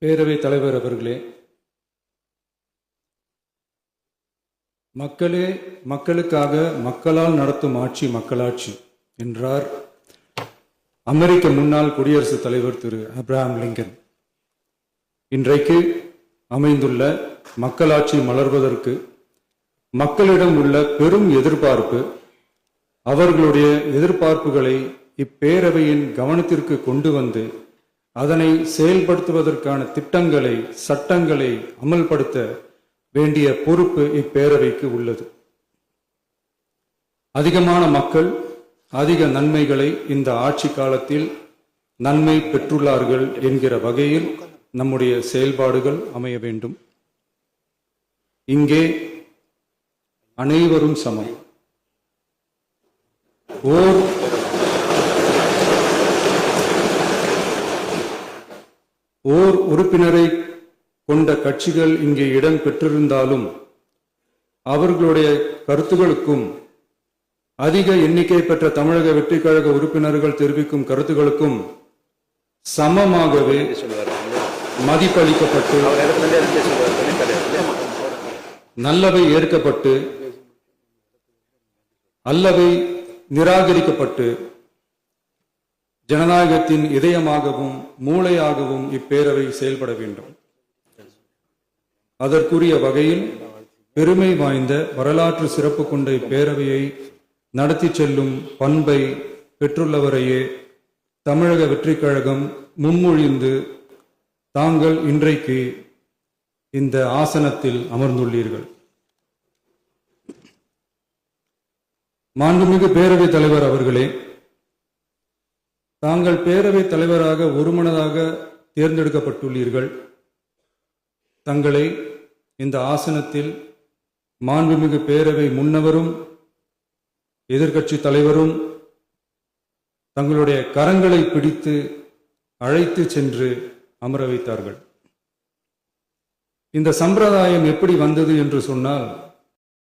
பேரவைத் தலைவர் அவர்களே, மக்களே மக்களுக்காக மக்களால் நடத்தும் ஆட்சி மக்களாட்சி என்றார் அமெரிக்க முன்னாள் குடியரசுத் தலைவர் திரு ஆப்ரஹாம் லிங்கன். இன்றைக்கு அமைந்துள்ள மக்களாட்சி மலர்வதற்கு மக்களிடம் உள்ள பெரும் எதிர்பார்ப்பு, அவர்களுடைய எதிர்பார்ப்புகளை இப்பேரவையின் கவனத்திற்கு கொண்டு வந்து அதனை செயல்படுத்துவதற்கான திட்டங்களை, சட்டங்களை அமல்படுத்த வேண்டிய பொறுப்பு இப்பேரவைக்கு உள்ளது. அதிகமான மக்கள் அதிக நன்மைகளை இந்த ஆட்சி காலத்தில் நன்மை பெற்றுள்ளார்கள் என்கிற வகையில் நம்முடைய செயல்பாடுகள் அமைய வேண்டும். இங்கே அனைவரும் சமம். ஓர் உறுப்பினரை கொண்ட கட்சிகள் இங்கே இடம் பெற்றிருந்தாலும் அவர்களுடைய கருத்துகளுக்கும் அதிக எண்ணிக்கை பெற்ற தமிழக வெற்றிக் கழக உறுப்பினர்கள் தெரிவிக்கும் கருத்துகளுக்கும் சமமாகவே மதிப்பளிக்கப்பட்டு நல்லவை ஏற்கப்பட்டு அல்லவை நிராகரிக்கப்பட்டு ஜனநாயகத்தின் இதயமாகவும் மூளையாகவும் இப்பேரவை செயல்பட வேண்டும். அதற்குரிய வகையில் பெருமை வாய்ந்த வரலாற்று சிறப்பு கொண்ட இப்பேரவையை நடத்தி செல்லும் பண்பை பெற்றுள்ளவரையே தமிழக வெற்றிக் கழகம் முன்மொழிந்து தாங்கள் இன்றைக்கு இந்த ஆசனத்தில் அமர்ந்துள்ளீர்கள். மாண்புமிகு பேரவைத் தலைவர் அவர்களே, தாங்கள் பேரவைத் தலைவராக ஒருமனதாக தேர்ந்தெடுக்கப்பட்டுள்ளீர்கள். தங்களை இந்த ஆசனத்தில் மாண்புமிகு பேரவை முன்னவரும் எதிர்க்கட்சி தலைவரும் தங்களுடைய கரங்களை பிடித்து அழைத்து சென்று அமர வைத்தார்கள். இந்த சம்பிரதாயம் எப்படி வந்தது என்று சொன்னால்,